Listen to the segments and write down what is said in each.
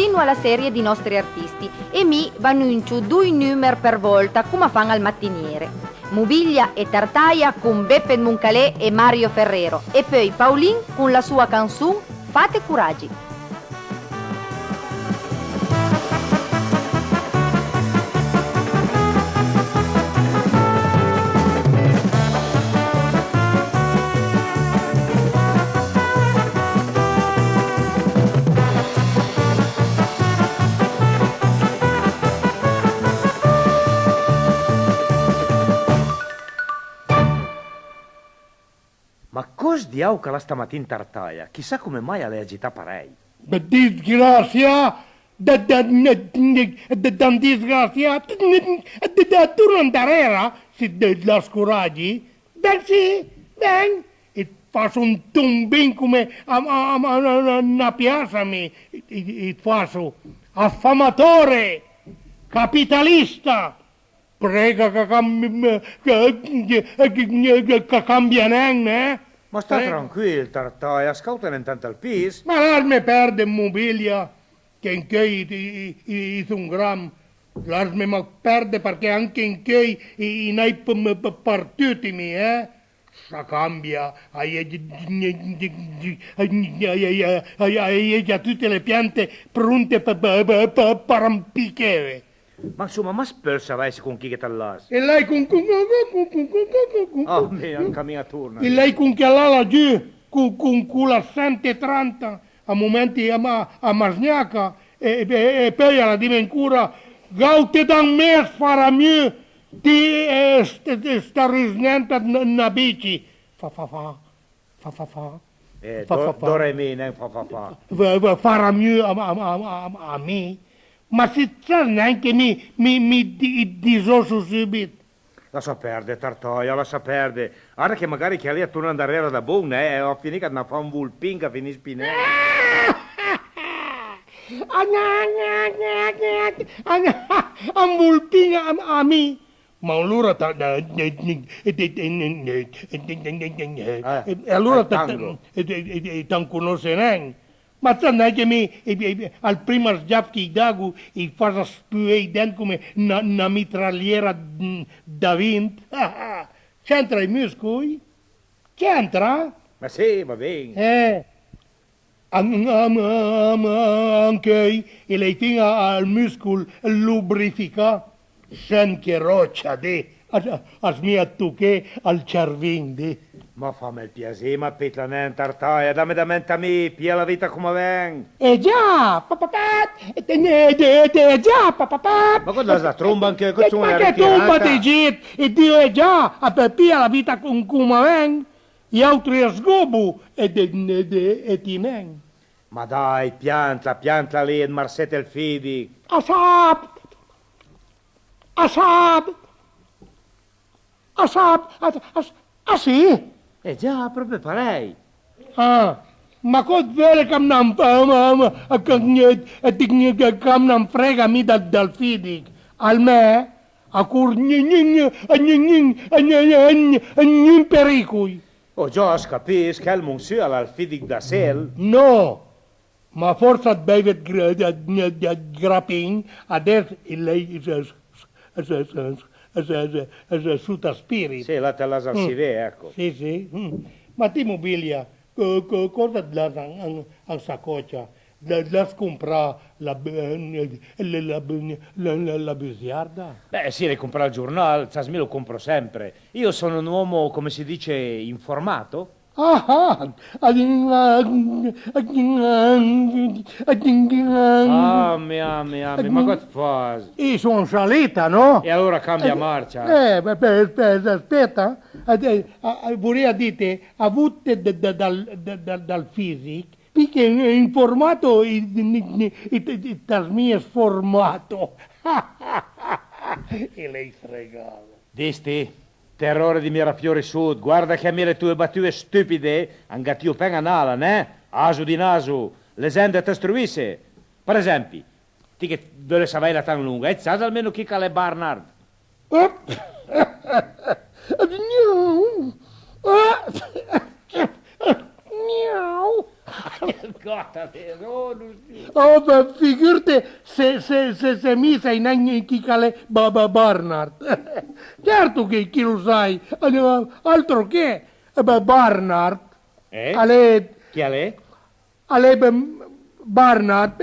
continua la serie di nostri artisti e mi vanno in giù 2 numeri per volta come fanno al mattiniere. Mobilia e Tartaia con Beppe Muncalè e Mario Ferrero e poi Paulin con la sua canzone Fate Curaggi. Ma cosa diavolo che la stamattina Tartaia? Chissà come mai ha agita parei. Disgrazia! Disgrazia! Tu non era se la scoraggi? Ben sì, ben! E faccio un tombin come una piazza mi. E faccio affamatore, capitalista. Prega che cambia eh? Ma sta tranquillo, Tartaia, scautano intanto al pis. Ma l'arme perde mobilia, che in che un gram. L'arme ma perde perché anche in che i partitimi, Sa cambia, hai già tutte le piante pronte per arrampicare. Ma insomma, ma spelsa vai con chi che t'allas? E lei con Oh mio, cammina turno. e lei con che là laggiù con la 130 a momenti a Masniaca e poi alla dimencura gaute da un mese farà mieux ti sta risnenta na bici fa Dore mine, fa. farà mieux a me. Ma se c'è neanche mi disosso subito. Lascia perdere, Tartaia, lascia perdere. Guarda che magari che lei torna ad andare da buon, ho finito che fa un vulpin che finisce spinello. Un vulpin a me. Ma allora allora non conosce neanche. Ma sai che al primo schiaffo che dago e fa spuare dentro come una mitragliera da 20. C'entra i muscoli? C'entra? Ma sì, va bene. Anche e lei tiene al muscolo lubrifica. Sen che roccia de, a mia tuche al cervindi. Ma fammi il piacere, ma pitlanen, Tartaia, dammi da mente a me, pia la vita come ven. Già, papà, già, papà. Ma cosa la tromba anche che sono che tromba ti git, e Dio già, a pia la vita con come ven, gli altri sgobu e ti men. Ma dai, piantla lì, il Marsete il Fidi. Asab, sì? Già, proprio parei. Ma cosa vuole che non frega mi dal Fidic? Al me? A cur pericoli? Oh, già, capisci che il monsieur al Fidic da sel? No, ma forse beve grappin, adesso lei suta spirito. Sì, la te la si vede, ecco. Sì. Ma ti mobilia, cosa la saccoccia? La compra la bugiarda? Beh, sì, le compra il giornale, Zasmi lo compro sempre. Io sono un uomo, come si dice, informato. Ah, mia, ma cosa fai? e sono salita, no? E allora cambia marcia. Aspetta, vorrei dire, avute dal fisico, perché è informato e trasmie formato. E lei fregava. Disti? Terrore di Mirafiori Sud, guarda che a me le tue battute stupide, angatio penga nala, ne? Aso di naso, le sende te struisse. Per esempio, ti che dove savai la tan lunga, e sai almeno chi cale Barnard? Oh, ma figurati se mi sai neanche chi cale Barnard. Certo che chi lo sai, altro che Barnard. Chi è lei? Barnard,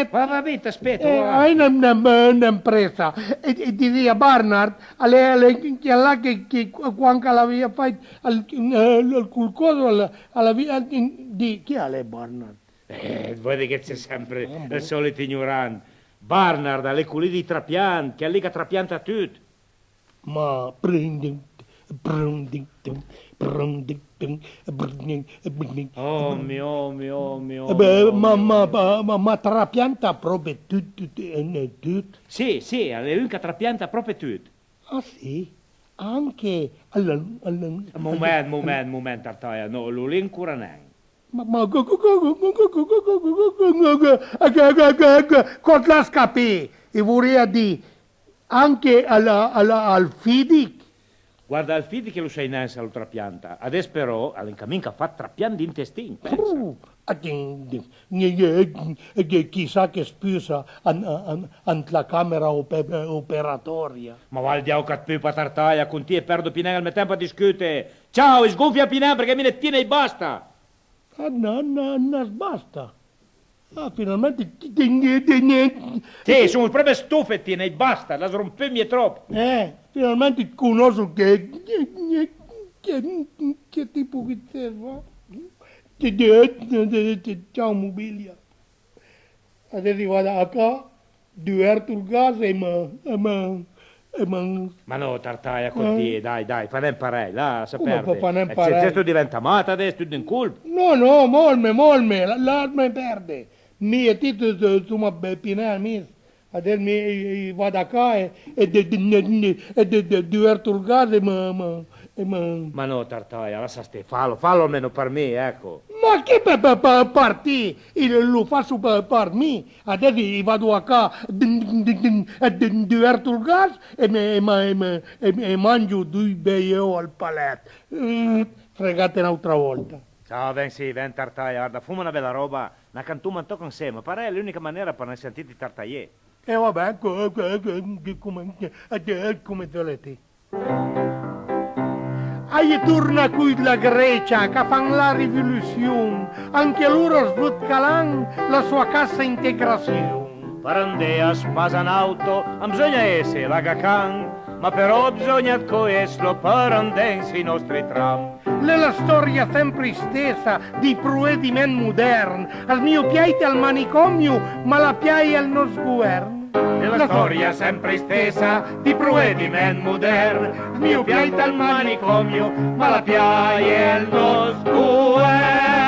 Va bene, aspetta. hai un'impresa e ti dice Barnard, che è là che quando l'aveva fatto il qualcosa alla via di chi è lei Barnard? Vedi che c'è sempre il solito ignorante. Barnard, è quelli di Trapian, che è lì che trapianta tutto. Ma Oh mio. ma trapianta proprio tutto. Sì, è lui che trapianta proprio tutto. Ah sì? Anche Moment, Tartaia, no, lui ancora neanche. ma con la scapì, e vorrei dire anche al Fidic. Guarda, il fidi che lo sai neanche lo trapianta. Adesso però, all'incamminca fa trapian di intestino, pensa. Chissà che spusa la camera operatoria. Ma va al diavolo che più Tartaia, con te e perdo Pinè al mio tempo a discutere. Ciao, sgonfia Pinè perché me ne tiene e basta. No, basta. Ah, finalmente. Sì, sono proprio stufe, tiene e basta, la srompemmi troppo. Finalmente conosco che tipo che serve. Ciao mobilia. Adesso vado a qua, diverto il gas e Ma no, Tartaia, con te, dai, fa imparare, là, Come sapete. fa imparare? Se tu diventa mata adesso, tutto in colpo. No, molme, l'arme perde. Mi e ti insomma Pinè, mi. Adesso mi vado a qua e diverto il gas e Ma no, Tartaia, lascia ste, fallo almeno per me, ecco. Ma che per te? Lo faccio per me. Adesso vado a qua, diverto il gas e mangio 2 bei al paletto. Fregate un'altra volta. Ciao, ven Tartaia, guarda, fuma una bella roba, una cantuma un tocco insieme, pare è l'unica maniera per non sentire Tartaia. E vabbè, come volete. Ai torna qui la Grecia che fanno la rivoluzione, anche loro sbutcalan la sua cassa integrazione. Per andare a Spasanauto bisogna essere la Gacan, ma però bisogna coeslo per andare i nostri tram. La storia sempre stessa di provvedimenti moderni, al mio piace al manicomio, ma la piace al nostro governo. La storia sempre stessa di provvedimenti moderni, al mio piace al manicomio, ma la piace al nostro governo.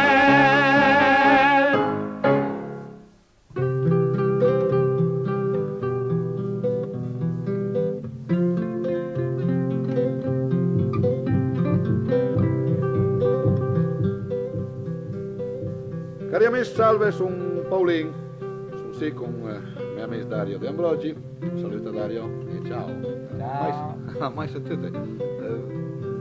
Cari amici, salve, sono Paolin, sono qui con mio amico Dario De Ambrogi. Saluta Dario e ciao. Ciao. Mai sentite?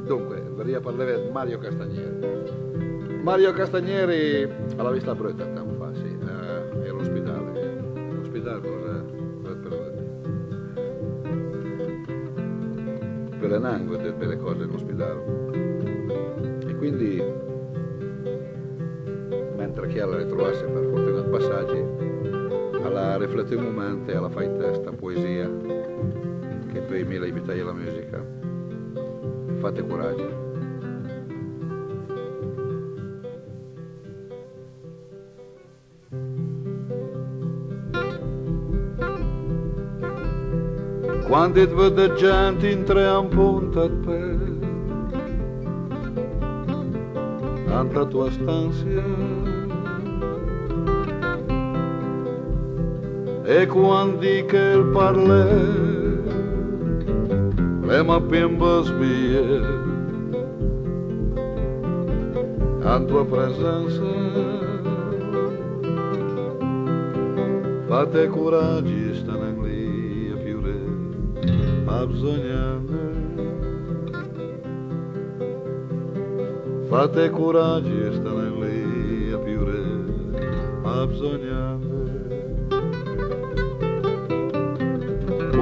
Dunque, vorrei parlare di Mario Castagneri. Mario Castagneri alla vista brutta tempo fa, sì, è all'ospedale. L'ospedale per le nangue, per le cose all'ospedale. E quindi mentre che alla ritrovasse per fortunati passaggi, alla riflettere un momento e alla fai testa poesia, che poi mi la imitai alla musica. Fate coraggio. Quando ti vede gente in tre a punta di pe, tanta tua stanza, e quando che il parle le mappimba sbie a tua presenza, fate coraggio, stanno lì a piure ma bisogna, fate coraggio, stanno lì a piure ma bisogna.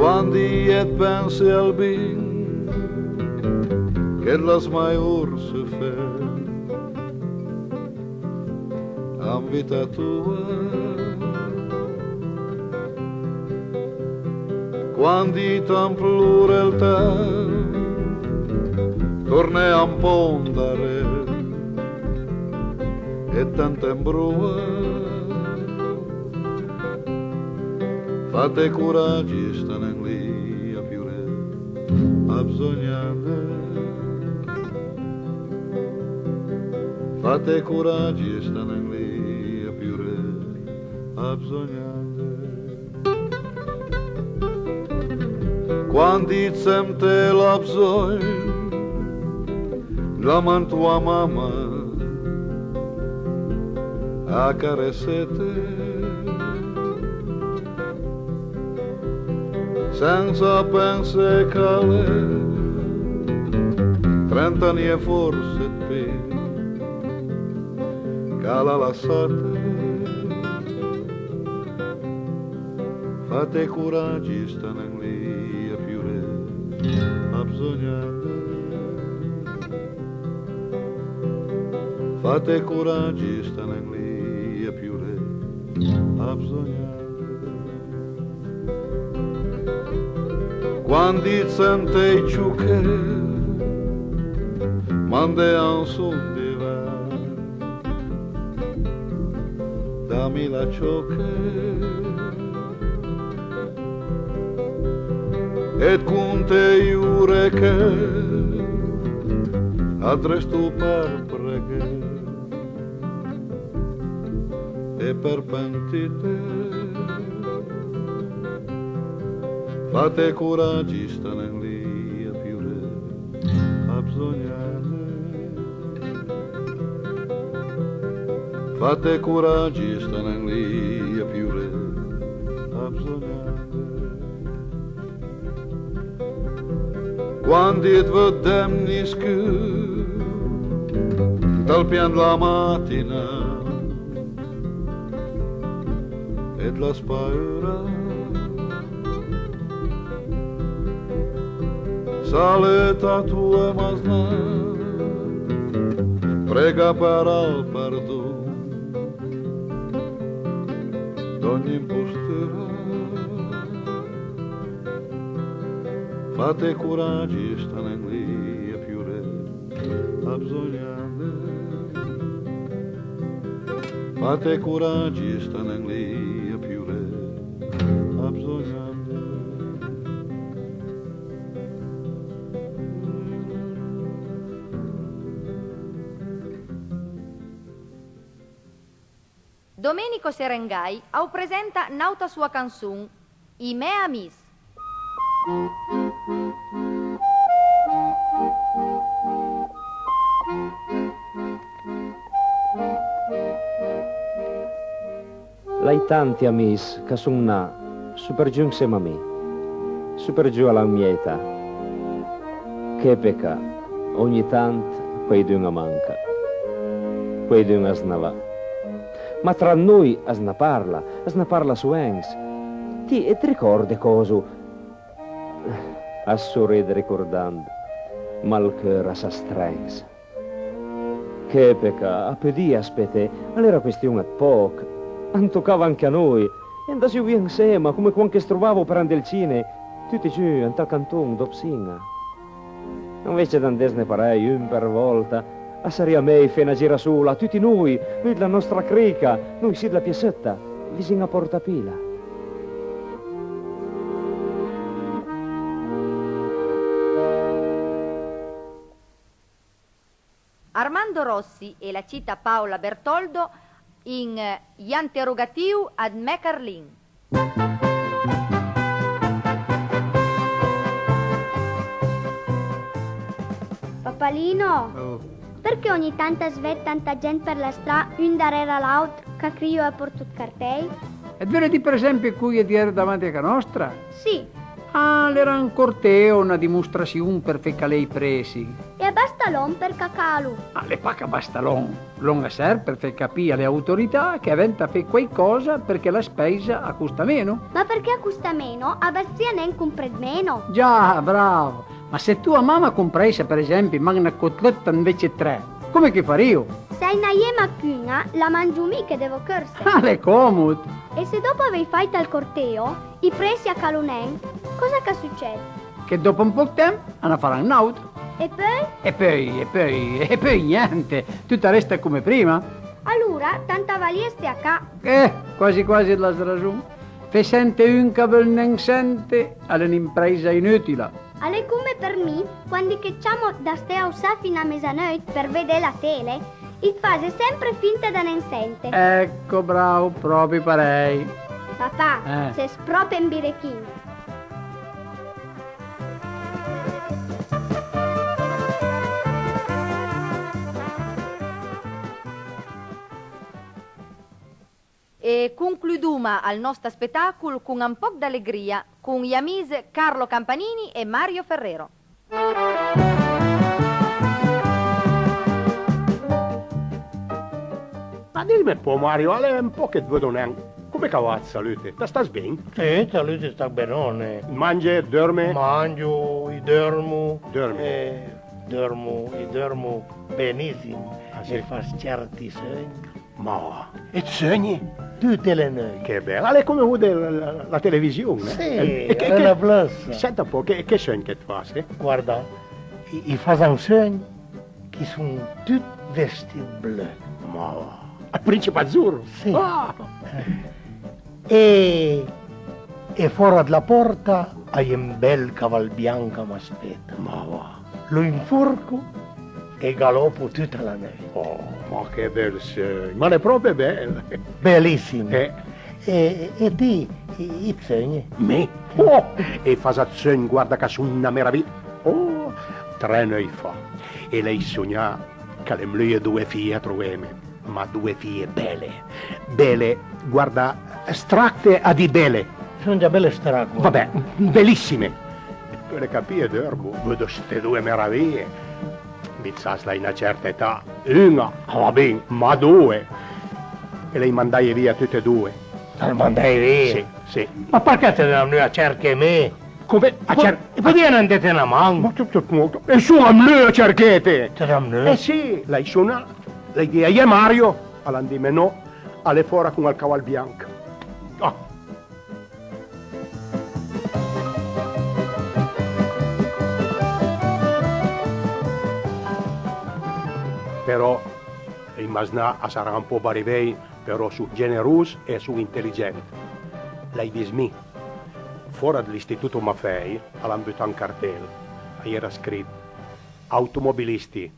quando et pensi al bin che las maior se fe a vita tua, quando t'amplure il te torna a pondere e tanta imbrua, fate coraggio, stanno lì a piure, a bisognare. Fate coraggio, stanno lì a piure, a bisognare. Quando sente la bisogna, la man tua mamma a carezzette, senza pensare che lei 30 anni e forse più che l'ha lasciata. Fate coraggio, stanno lì a piure, a bisognare. Fate coraggio, stanno lì a piure, a bisognare. Quando sente i ciucche, mande a un son di va, dammi la ciocche, et con te iure che adresto per pregare e per pentite. Fate coraggio, stanno lì a piure, a bisognare. Fate coraggio, stanno lì a piure, a bisognare. Quando ti vedem niscu dal pian la mattina ed la spaura sale ta tua masna, prega per al perdon d'ogni impostura. Fate coraggio, stanno lì a piure, a bisognare. Fate coraggio, stanno lì a piure, a bisognare. Domenico Serengai au presenta nauta sua canzun, I me amis. L'hai tanti amis che son na super giù insieme a me, super giù alla mia età. Che pecca, ogni tanto quei di una manca, quei di una snava. Ma tra noi a snaparla su ens. Ti ricordi coso? A sorridere ricordando, ma il cuore s'astrense. Che pecca, a pedì aspette, allora questione poco. Non toccava anche a noi, e andassi via insieme, come quando strovavo per andare al cine, tutti giù, in tal canton, d'Opsinga. Invece d'andesne parei, un per volta, a saria me, fena gira sola, tutti noi della nostra crica, noi si della piazzetta, vicino a Portapila. Armando Rossi e la cita Paola Bertoldo in Gli interrogatiu ad me Carlin. Papalino, perché ogni tanto svetta tanta gente per la strada, un darera l'altro, che crio e porto cartei? E vedi per esempio qui è dire davanti a casa nostra? Sì. Ah, era un corteo, una dimostrazione per fare lei presi. E basta bastalon per cacalu. Le pacca bastalon. Non serve per far capire alle autorità che aventa fare qualcosa perché la spesa accosta meno. Ma perché accosta meno? A Bastia ne compred meno. Già, bravo. Ma se tua mamma compresse, per esempio, una cotletta invece 3, come che farei io? Se hai una iema cuna, la mangio mi che devo corse. Le comodo. E se dopo avevi fatto il corteo, i presi a Calunen, cosa che succede? Che dopo un po' di tempo hanno faranno un auto. E poi? E poi niente. Tutto resta come prima. Allora, tanta valieste a ca. Quasi quasi la ragione. Fe sente un che non sente, è un'impresa inutile. Alle come per me, quando che ciamo da ste a usare fino a mezzanotte per vedere la tele, il fase sempre finta da non sente. Ecco, bravo, proprio parei. Papà, se sproprio in birechin. E concluduma al nostro spettacolo con un po' d'allegria con gli amici Carlo Campanini e Mario Ferrero. Ma dimmi un po', Mario, è un po' che vedo neanche. Come cavazza, salute? Ti sta bene? Sì, salute sta benone. Mangia, dorme? Mangio, dormo. Dormi? Dormo benissimo. Sì? E fa certi sogni. Ma, e sogni? Tutte le notti. Che bello, è come vede la televisione. Sì, che la plus. Senta un po', che sogni che ti fa, sì? Guarda, i fa un sogno che sono tutti vestiti blu. Ma, il principe azzurro? Sì. Ah. E fuori dalla porta hai un bel caval bianco mi aspetta. Ma va. Lo infurco e galoppo tutta la notte. Oh, ma che bel sogno. Ma è proprio bello. Bellissimo. E ti, i sogni? me? Oh, e fa sogno, guarda che sono una meraviglia. Oh, 3 anni fa. E lei sogna che le mie 2 figlie troviamo. Ma 2 figlie belle, guarda, stratte a di belle. Sono già belle stracque. Vabbè, bellissime. Per capire, dormo, vedo ste 2 meraviglie. Mi sa in una certa età, una, va bene, ma 2. E lei mandai via tutte e 2. La mandai via? Sì, sì. Ma perché te ne a cercare me? Come? A E perché non andate una mano? E su a me a cerchete! Te la mano? Sì, lei suona, lei dice, io Mario, all'andime no, alle fora con il cavallo bianco. Ah. Però, il Masnà sarà un po' barivei, però su generoso e su intelligente. Lei dice, fuori dall'istituto Maffei, all'ambito un cartello, era scritto, automobilisti,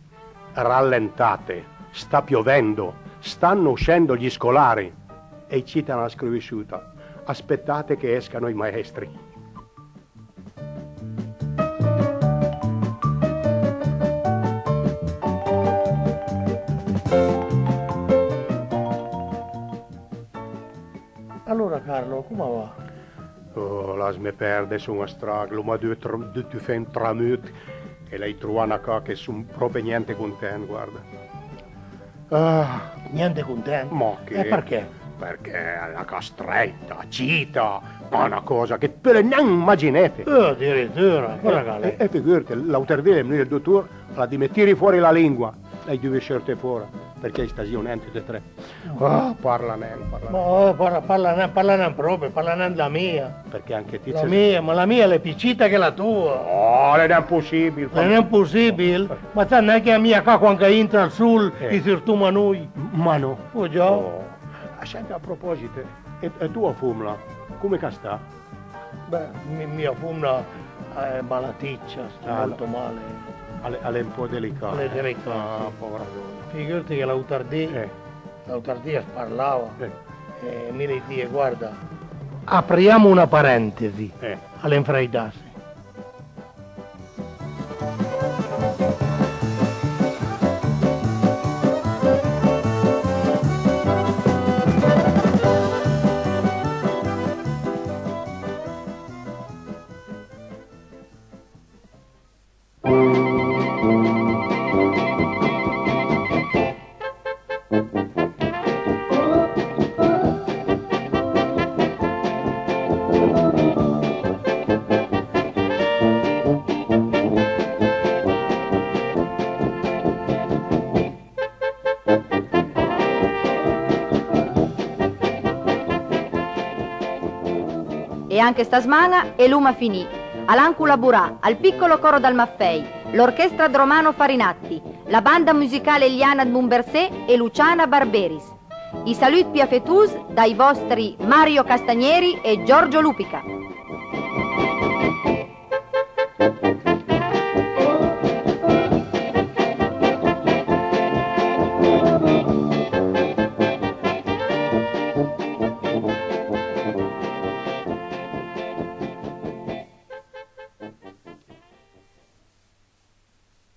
rallentate, sta piovendo, stanno uscendo gli scolari. E citano la scrivisciuta, aspettate che escano i maestri. Allora Carlo, come va? Oh, lasmi perdere su una strada, ma tu fai un tramut e lei trova una cosa che sono proprio niente contento, guarda. Niente contento? Ma che? E perché? Perché è una cosa stretta, cita, ma una cosa che per neanche immaginate. Addirittura, guarda che E figurati, l'autordile il dottore la di mettere fuori la lingua, lei deve scelte fuori, perché stagione tutte e 3. Parla neanche. parla non proprio, parla non la mia. Perché anche ti La mia, ma la mia è più piccita che la tua. Oh, non è possibile. Non è possibile? Ma sai neanche a mia qua quando entra il sole ti sirtuma noi. Ma no. Oh già. Oh. Senti, a proposito, e tu a Fumla, come che sta? Beh, mia fumna è malaticcia, sta molto male. È un po' delicata. È delicata. Ah, povera donna. Figurati che l'autardia parlava e mi dice, guarda, apriamo una parentesi all'infreidarsi. E anche stasmana e l'uma finì. All'Ancula Burà, al piccolo coro dal Maffei, l'orchestra Romano Farinatti, la banda musicale Eliana Mumbersè e Luciana Barberis. I saluti più affettuosi dai vostri Mario Castagneri e Giorgio Lupica.